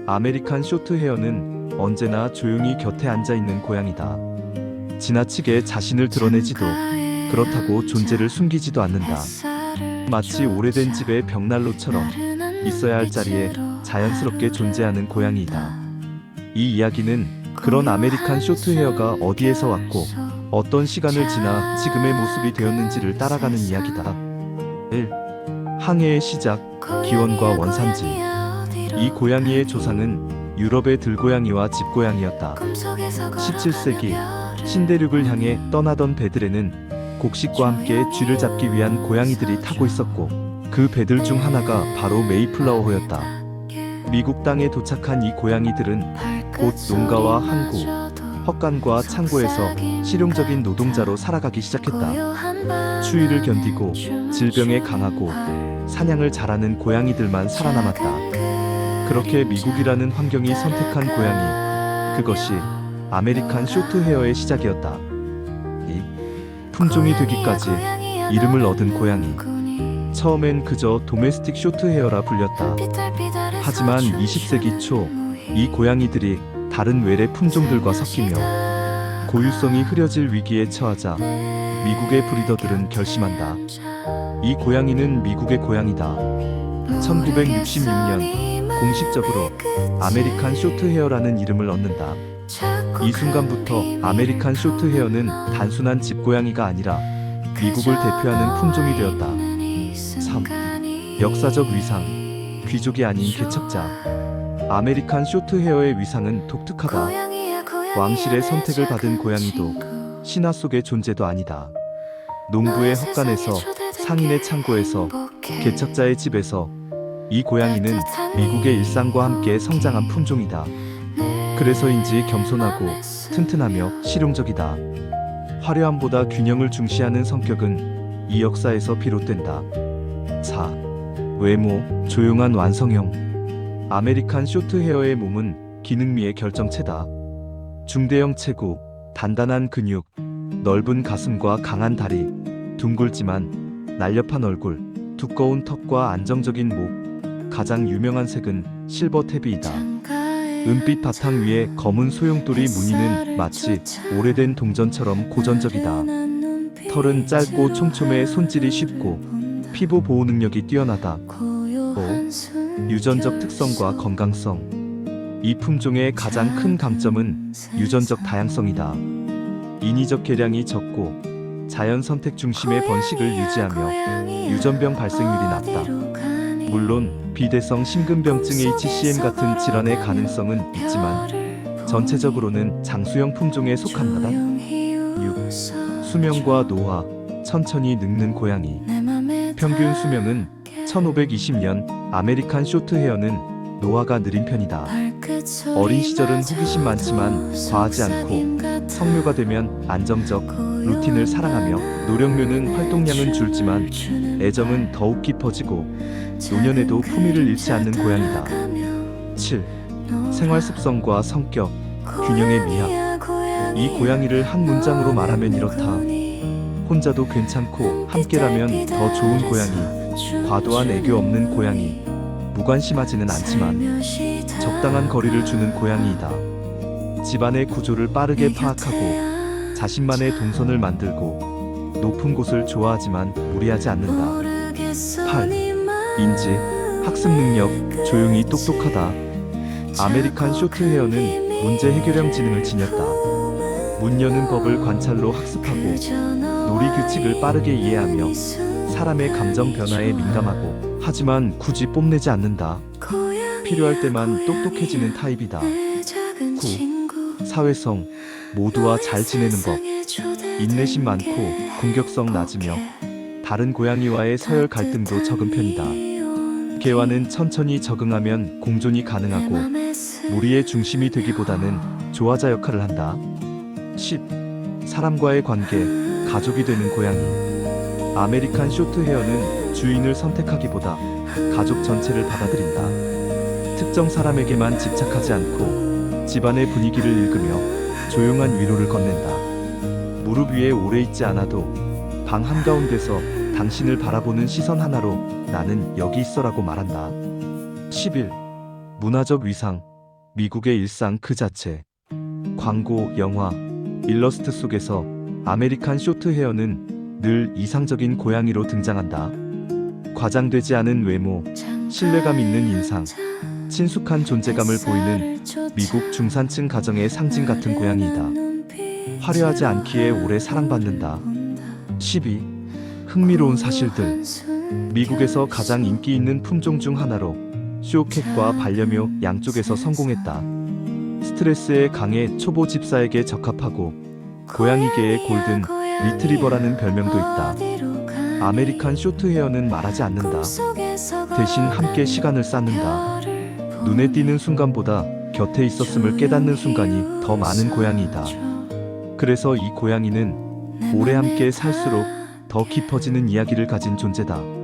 아메리칸 쇼트헤어는 언제나 조용히 곁에 앉아있는 고양이다. 지나치게 자신을 드러내지도, 그렇다고 존재를 숨기지도 않는다. 마치 오래된 집의 벽난로처럼 있어야 할 자리에 자연스럽게 존재하는 고양이이다. 이 이야기는 그런 아메리칸 쇼트헤어가 어디에서 왔고 어떤 시간을 지나 지금의 모습이 되었는지를 따라가는 이야기다. 1. 항해의 시작, 기원과 원산지. 이 고양이의 조상은 유럽의 들고양이와 집고양이였다. 17세기 신대륙을 향해 떠나던 배들에는 곡식과 함께 쥐를 잡기 위한 고양이들이 타고 있었고, 그 배들 중 하나가 바로 메이플라워호였다. 미국 땅에 도착한 이 고양이들은 곧 농가와 항구, 헛간과 창고에서 실용적인 노동자로 살아가기 시작했다. 추위를 견디고 질병에 강하고 사냥을 잘하는 고양이들만 살아남았다. 그렇게 미국이라는 환경이 선택한 고양이, 그것이 아메리칸 쇼트헤어의 시작이었다. 이 품종이 되기까지 이름을 얻은 고양이. 처음엔 그저 도메스틱 쇼트헤어라 불렸다. 하지만 20세기 초 이 고양이들이 다른 외래 품종들과 섞이며 고유성이 흐려질 위기에 처하자 미국의 브리더들은 결심한다. 이 고양이는 미국의 고양이다. 1966년 공식적으로 아메리칸 쇼트헤어라는 이름을 얻는다. 이 순간부터 아메리칸 쇼트헤어는 단순한 집고양이가 아니라 미국을 대표하는 품종이 되었다. 3. 역사적 위상. 귀족이 아닌 개척자. 아메리칸 쇼트헤어의 위상은 독특하다. 왕실의 선택을 받은 고양이도 신화 속의 존재도 아니다. 농부의 헛간에서, 상인의 창고에서, 개척자의 집에서 이 고양이는 미국의 일상과 함께 성장한 품종이다. 그래서인지 겸손하고 튼튼하며 실용적이다. 화려함보다 균형을 중시하는 성격은 이 역사에서 비롯된다. 4. 외모, 조용한 완성형. 아메리칸 쇼트헤어의 몸은 기능미의 결정체다. 중대형 체구, 단단한 근육, 넓은 가슴과 강한 다리, 둥글지만 날렵한 얼굴, 두꺼운 턱과 안정적인 목. 가장 유명한 색은 실버 탭이다. 은빛 바탕 위에 검은 소용돌이 무늬는 마치 오래된 동전처럼 고전적이다. 털은 짧고 촘촘해 손질이 쉽고 피부 보호 능력이 뛰어나다. 5. 유전적 특성과 건강성. 이 품종의 가장 큰 강점은 유전적 다양성이다. 인위적 개량이 적고 자연 선택 중심의 번식을 유지하며 유전병 발생률이 낮다. 물론 비대성 심근병증 HCM 같은 질환의 가능성은 있지만 전체적으로는 장수형 품종에 속한다. 6. 수명과 노화. 천천히 늙는 고양이. 평균 수명은 1520년. 아메리칸 쇼트헤어는 노화가 느린 편이다. 어린 시절은 호기심 많지만 과하지 않고 성묘가 되면 안정적 루틴을 사랑하며 노령묘는 활동량은 줄지만 애정은 더욱 깊어지고 노년에도 품위를 잃지 않는 고양이다. 7. 생활 습성과 성격, 균형의 미학. 이 고양이를 한 문장으로 말하면 이렇다. 혼자도 괜찮고 함께라면 더 좋은 고양이. 과도한 애교 없는 고양이. 무관심하지는 않지만 적당한 거리를 주는 고양이이다. 집안의 구조를 빠르게 파악하고 자신만의 동선을 만들고 높은 곳을 좋아하지만 무리하지 않는다. 8. 인지, 학습 능력, 조용히 똑똑하다. 아메리칸 쇼트헤어는 문제 해결형 지능을 지녔다. 문 여는 법을 관찰로 학습하고 놀이 규칙을 빠르게 이해하며 사람의 감정 변화에 민감하고 하지만 굳이 뽐내지 않는다. 필요할 때만 똑똑해지는 타입이다. 9. 사회성. 모두와 잘 지내는 법. 인내심 많고 공격성 낮으며 다른 고양이와의 서열 갈등도 적은 편이다. 개와는 천천히 적응하면 공존이 가능하고 무리의 중심이 되기보다는 조화자 역할을 한다. 10. 사람과의 관계. 가족이 되는 고양이. 아메리칸 쇼트헤어는 주인을 선택하기보다 가족 전체를 받아들인다. 특정 사람에게만 집착하지 않고 집안의 분위기를 읽으며 조용한 위로를 건넨다. 무릎 위에 오래 있지 않아도 방 한가운데서 당신을 바라보는 시선 하나로 나는 여기 있어라고 말한다. 11. 문화적 위상. 미국의 일상 그 자체. 광고, 영화, 일러스트 속에서 아메리칸 쇼트헤어는 늘 이상적인 고양이로 등장한다. 과장되지 않은 외모, 신뢰감 있는 인상, 친숙한 존재감을 보이는 미국 중산층 가정의 상징 같은 고양이이다. 화려하지 않기에 오래 사랑받는다. 12. 흥미로운 사실들. 미국에서 가장 인기 있는 품종 중 하나로 쇼캣과 반려묘 양쪽에서 성공했다. 스트레스에 강해 초보 집사에게 적합하고 고양이계의 골든 리트리버라는 별명도 있다. 아메리칸 쇼트헤어는 말하지 않는다. 대신 함께 시간을 쌓는다. 눈에 띄는 순간보다 곁에 있었음을 깨닫는 순간이 더 많은 고양이이다. 그래서 이 고양이는 오래 함께 살수록 더 깊어지는 이야기를 가진 존재다.